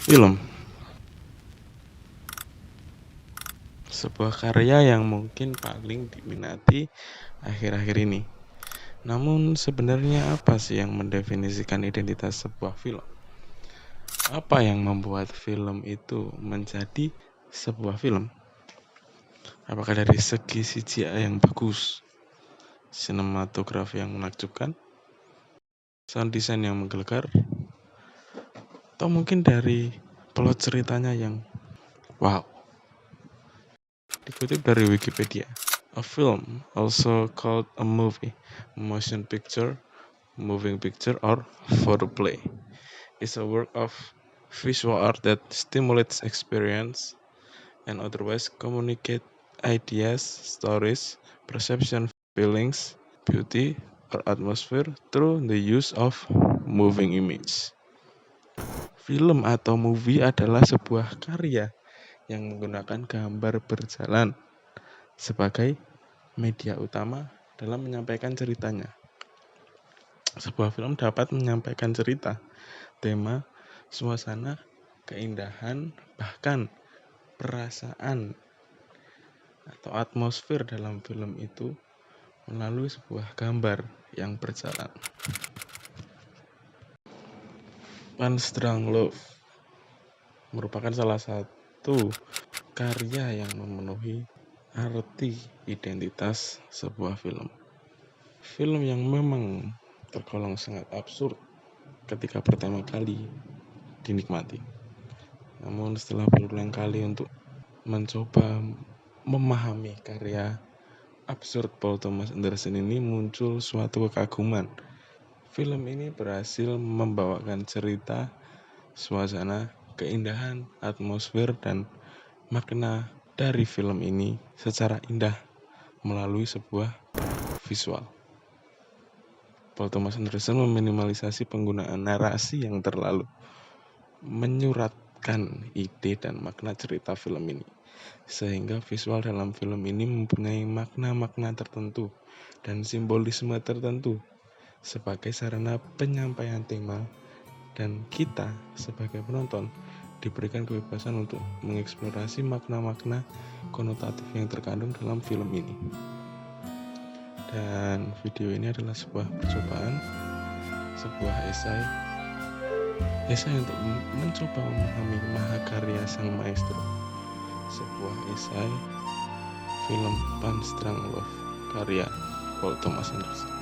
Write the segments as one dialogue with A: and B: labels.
A: Film, sebuah karya yang mungkin paling diminati akhir-akhir ini. Namun sebenarnya apa sih yang mendefinisikan identitas sebuah film? Apa yang membuat film itu menjadi sebuah film? Apakah dari segi CGI yang bagus, sinematografi yang menakjubkan, sound design yang menggelegar, atau mungkin dari plot ceritanya yang wow? Dikutip dari Wikipedia, a film, also called a movie, motion picture, moving picture, or photoplay, is a work of visual art that stimulates experience and otherwise communicate ideas, stories, perception, feelings, beauty, or atmosphere through the use of moving image. Film atau movie adalah sebuah karya yang menggunakan gambar berjalan sebagai media utama dalam menyampaikan ceritanya. Sebuah film dapat menyampaikan cerita, tema, suasana, keindahan, bahkan perasaan atau atmosfer dalam film itu melalui sebuah gambar yang berjalan. One Strong Love merupakan salah satu karya yang memenuhi arti identitas sebuah film. Film yang memang tergolong sangat absurd ketika pertama kali dinikmati. Namun setelah berulang kali untuk mencoba memahami karya absurd Paul Thomas Anderson ini, muncul suatu kekaguman. Film ini berhasil membawakan cerita, suasana, keindahan, atmosfer, dan makna dari film ini secara indah melalui sebuah visual. Paul Thomas Anderson meminimalisasi penggunaan narasi yang terlalu menyuratkan ide dan makna cerita film ini, sehingga visual dalam film ini mempunyai makna-makna tertentu dan simbolisme tertentu sebagai sarana penyampaian tema, dan kita sebagai penonton diberikan kebebasan untuk mengeksplorasi makna-makna konotatif yang terkandung dalam film ini. Dan video ini adalah sebuah percobaan, sebuah esai untuk mencoba memahami mahakarya sang maestro. Sebuah esai film One Strong Love karya Paul Thomas Anderson.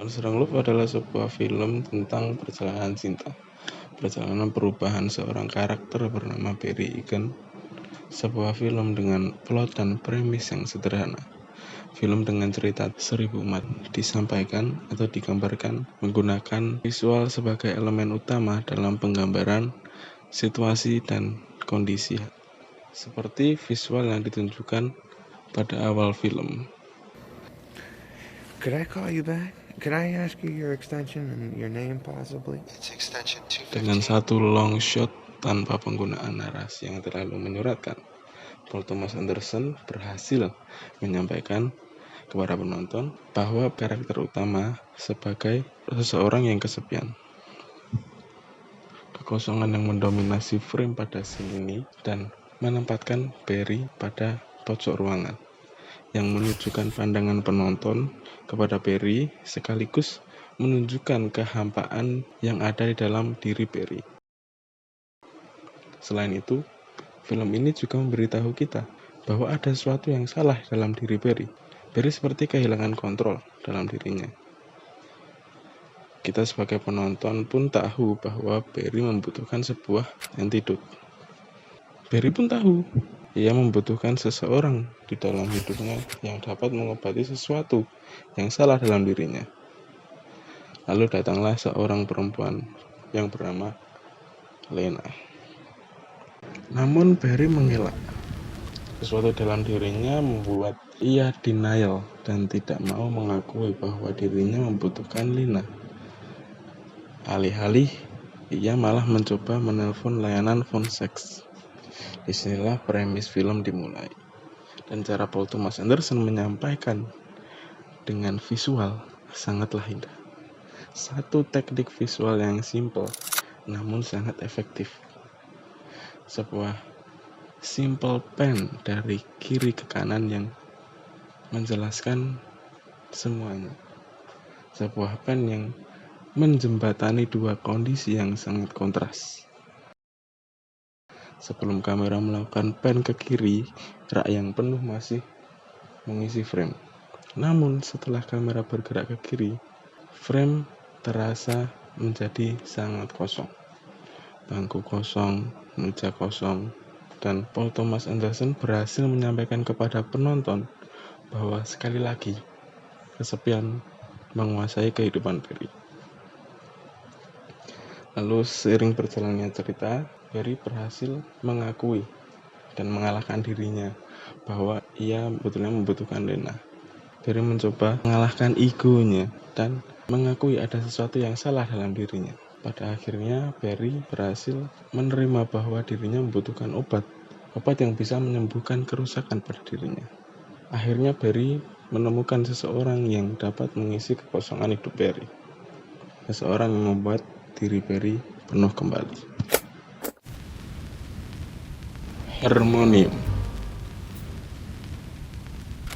A: One Strong Love adalah sebuah film tentang perjalanan cinta, perjalanan perubahan seorang karakter bernama Barry Egan. Sebuah film dengan plot dan premis yang sederhana. Film dengan cerita 1000 umat disampaikan atau digambarkan menggunakan visual sebagai elemen utama dalam penggambaran situasi dan kondisi, seperti visual yang ditunjukkan pada awal film.
B: Could I call you back? Could I ask you your extension and your name possibly?
C: It's extension 215.
A: Dengan satu long shot tanpa penggunaan narasi yang terlalu menyuratkan, Paul Thomas Anderson berhasil menyampaikan kepada penonton bahwa karakter utama sebagai seseorang yang kesepian. Kekosongan yang mendominasi frame pada scene ini dan menempatkan Barry pada pojok ruangan, yang menunjukkan pandangan penonton kepada Barry sekaligus menunjukkan kehampaan yang ada di dalam diri Barry. Selain itu, film ini juga memberitahu kita bahwa ada sesuatu yang salah dalam diri Barry. Barry seperti kehilangan kontrol dalam dirinya. Kita sebagai penonton pun tahu bahwa Barry membutuhkan sebuah antidot. Barry pun tahu ia membutuhkan seseorang di dalam hidupnya yang dapat mengobati sesuatu yang salah dalam dirinya. Lalu datanglah seorang perempuan yang bernama Lena. Namun Barry mengelak. Sesuatu dalam dirinya membuat ia denial dan tidak mau mengakui bahwa dirinya membutuhkan Lena. Alih-alih, ia malah mencoba menelpon layanan phone sex. Disinilah premis film dimulai. Dan cara Paul Thomas Anderson menyampaikan dengan visual sangatlah indah. Satu teknik visual yang simple namun sangat efektif. Sebuah simple pen dari kiri ke kanan yang menjelaskan semuanya. Sebuah pen yang menjembatani dua kondisi yang sangat kontras. Sebelum kamera melakukan pan ke kiri, rak yang penuh masih mengisi frame. Namun setelah kamera bergerak ke kiri, frame terasa menjadi sangat kosong. Bangku kosong, meja kosong, dan Paul Thomas Anderson berhasil menyampaikan kepada penonton bahwa sekali lagi kesepian menguasai kehidupan Barry. Lalu seiring berjalannya cerita, Barry berhasil mengakui dan mengalahkan dirinya bahwa ia sebetulnya membutuhkan Lena. Barry mencoba mengalahkan egonya dan mengakui ada sesuatu yang salah dalam dirinya. Pada akhirnya Barry berhasil menerima bahwa dirinya membutuhkan obat yang bisa menyembuhkan kerusakan pada dirinya. Akhirnya Barry menemukan seseorang yang dapat mengisi kekosongan hidup Barry. Seseorang yang membuat diri Barry penuh kembali. Harmonium,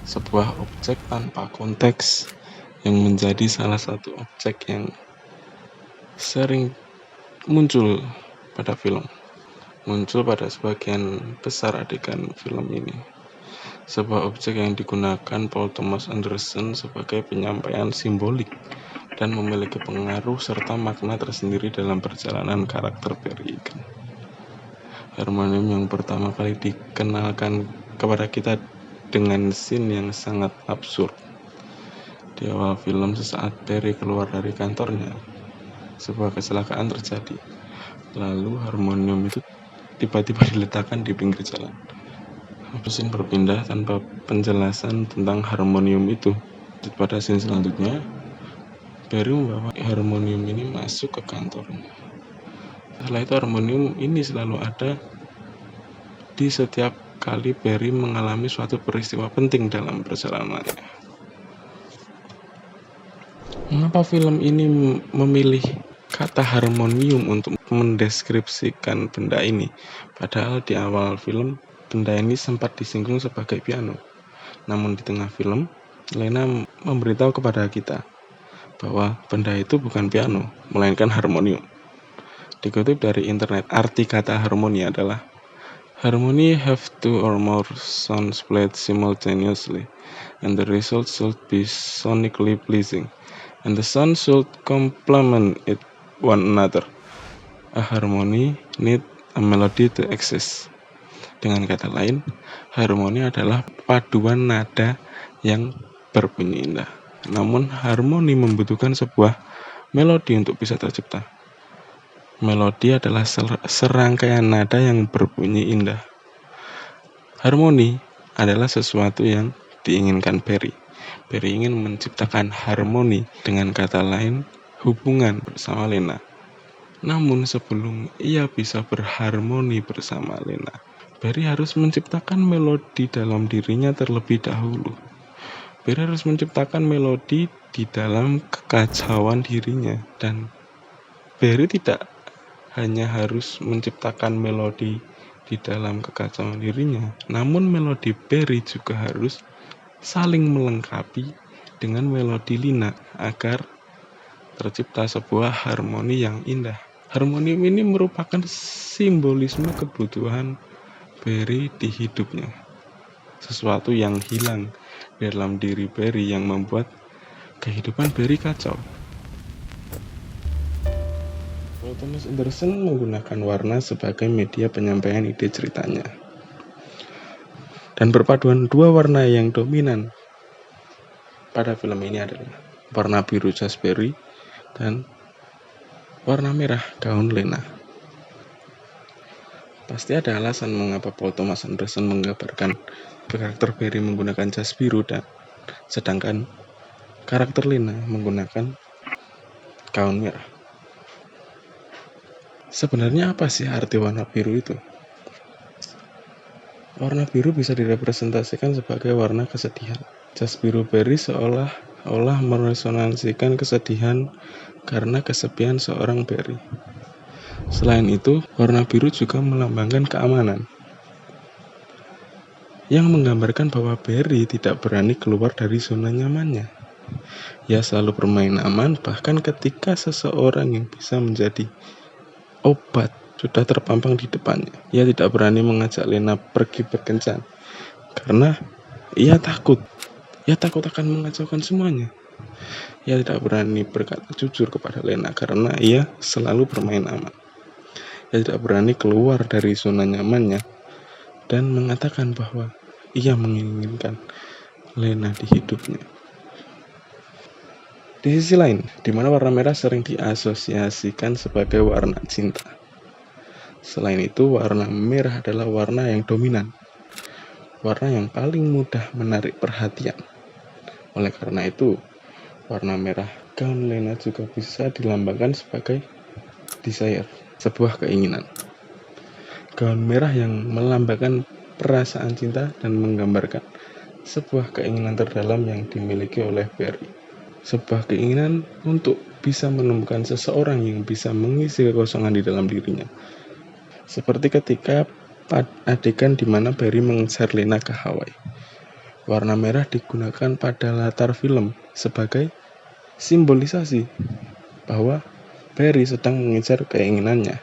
A: sebuah objek tanpa konteks yang menjadi salah satu objek yang sering muncul pada film. Muncul pada sebagian besar adegan film ini. Sebuah objek yang digunakan Paul Thomas Anderson sebagai penyampaian simbolik dan memiliki pengaruh serta makna tersendiri dalam perjalanan karakter Barry Egan. Harmonium yang pertama kali dikenalkan kepada kita dengan scene yang sangat absurd. Di awal film, sesaat Barry keluar dari kantornya, sebuah kecelakaan terjadi. Lalu harmonium itu tiba-tiba diletakkan di pinggir jalan. Scene berpindah tanpa penjelasan tentang harmonium itu. Pada scene selanjutnya, Barry membawa harmonium ini masuk ke kantornya. Setelah itu harmonium ini selalu ada di setiap kali Barry mengalami suatu peristiwa penting dalam perjalanannya. Mengapa film ini memilih kata harmonium untuk mendeskripsikan benda ini? Padahal di awal film, benda ini sempat disinggung sebagai piano. Namun di tengah film, Lena memberitahu kepada kita bahwa benda itu bukan piano, melainkan harmonium. Dikutip dari internet, arti kata harmoni adalah harmony have two or more sounds played simultaneously, and the result should be sonically pleasing, and the sound should complement it one another. A harmony need a melody to exist. Dengan kata lain, harmoni adalah paduan nada yang berbunyi indah. Namun harmoni membutuhkan sebuah melodi untuk bisa tercipta. Melodi adalah serangkaian nada yang berbunyi indah. Harmoni adalah sesuatu yang diinginkan Barry. Barry ingin menciptakan harmoni, dengan kata lain, hubungan bersama Lena. Namun sebelum ia bisa berharmoni bersama Lena, Barry harus menciptakan melodi dalam dirinya terlebih dahulu. Barry harus menciptakan melodi di dalam kekacauan dirinya, dan Barry tidak hanya harus menciptakan melodi di dalam kekacauan dirinya, namun melodi Barry juga harus saling melengkapi dengan melodi Lena agar tercipta sebuah harmoni yang indah. Harmonium ini merupakan simbolisme kebutuhan Barry di hidupnya. Sesuatu yang hilang dalam diri Barry yang membuat kehidupan Barry kacau. Paul Thomas Anderson menggunakan warna sebagai media penyampaian ide ceritanya. Dan perpaduan dua warna yang dominan pada film ini adalah warna biru jas Barry dan warna merah gaun Lena. Pasti ada alasan mengapa Paul Thomas Anderson menggambarkan karakter Barry menggunakan jas biru dan sedangkan karakter Lena menggunakan gaun merah. Sebenarnya apa sih arti warna biru itu? Warna biru bisa direpresentasikan sebagai warna kesedihan. Jas biru Barry seolah-olah meresonansikan kesedihan karena kesepian seorang Barry. Selain itu, warna biru juga melambangkan keamanan, yang menggambarkan bahwa Barry tidak berani keluar dari zona nyamannya. Ia selalu bermain aman, bahkan ketika seseorang yang bisa menjadi obat sudah terpampang di depannya. Ia tidak berani mengajak Lena pergi berkencan, karena ia takut akan mengacaukan semuanya. Ia tidak berani berkata jujur kepada Lena karena ia selalu bermain aman. Ia tidak berani keluar dari zona nyamannya dan mengatakan bahwa ia menginginkan Lena di hidupnya. Di sisi lain, di mana warna merah sering diasosiasikan sebagai warna cinta. Selain itu, warna merah adalah warna yang dominan, warna yang paling mudah menarik perhatian. Oleh karena itu, warna merah gaun Lena juga bisa dilambangkan sebagai desire, sebuah keinginan. Gaun merah yang melambangkan perasaan cinta dan menggambarkan sebuah keinginan terdalam yang dimiliki oleh Barry. Sebuah keinginan untuk bisa menemukan seseorang yang bisa mengisi kekosongan di dalam dirinya. Seperti ketika adegan di mana Barry mengejar Lena ke Hawaii. Warna merah digunakan pada latar film sebagai simbolisasi bahwa Barry sedang mengejar keinginannya.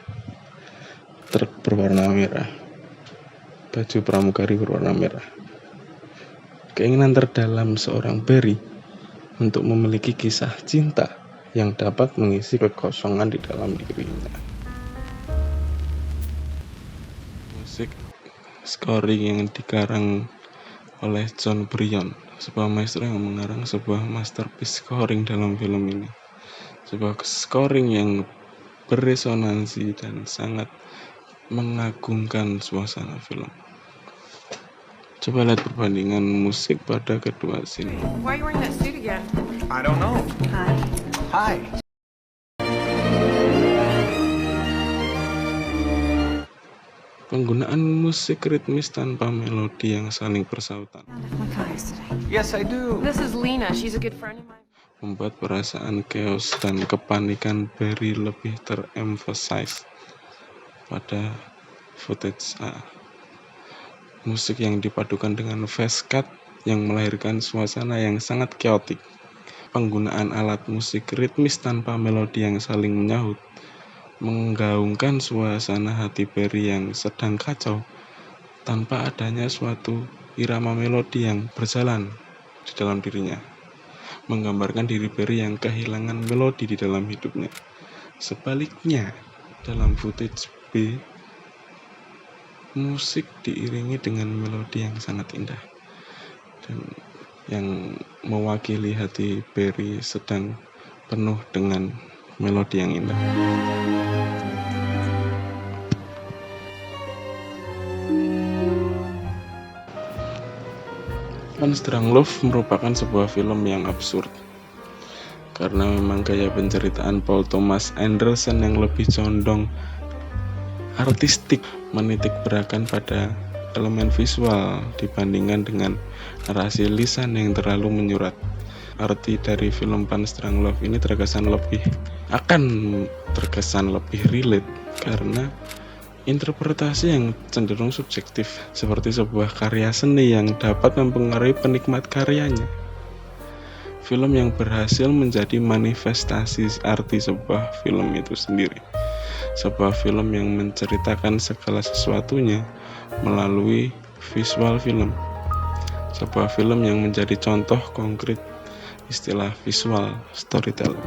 A: Truk berwarna merah, baju pramugari berwarna merah. Keinginan terdalam seorang Barry untuk memiliki kisah cinta yang dapat mengisi kekosongan di dalam dirinya. Musik scoring yang dikarang oleh John Bryan, sebuah maestro yang mengarang sebuah masterpiece scoring dalam film ini. Sebuah scoring yang beresonansi dan sangat mengagumkan suasana film. Coba lihat perbandingan musik pada kedua scene.
C: Why are you wearing that suit again?
D: I don't know.
C: Hi.
D: Hi.
A: Penggunaan musik ritmis tanpa melodi yang saling bersautan
C: My colleagues today.
D: Yes, I do.
C: This is Lena. She's a good friend of mine.
A: membuat perasaan chaos dan kepanikan Barry lebih teremphasize pada footage A. Musik yang dipadukan dengan fast cut yang melahirkan suasana yang sangat chaotic. Penggunaan alat musik ritmis tanpa melodi yang saling menyahut menggaungkan suasana hati Barry yang sedang kacau tanpa adanya suatu irama melodi yang berjalan di dalam dirinya, menggambarkan diri Barry yang kehilangan melodi di dalam hidupnya. Sebaliknya, dalam footage B, musik diiringi dengan melodi yang sangat indah dan yang mewakili hati Barry sedang penuh dengan melodi yang indah. Monster Love merupakan sebuah film yang absurd karena memang gaya penceritaan Paul Thomas Anderson yang lebih condong artistik menitik beratkan pada elemen visual dibandingkan dengan narasi lisan yang terlalu menyurat. Arti dari film Monster Love ini terkesan lebih relate karena interpretasi yang cenderung subjektif, seperti sebuah karya seni yang dapat mempengaruhi penikmat karyanya. Film yang berhasil menjadi manifestasi arti sebuah film itu sendiri. Sebuah film yang menceritakan segala sesuatunya melalui visual film. Sebuah film yang menjadi contoh konkret istilah visual storytelling.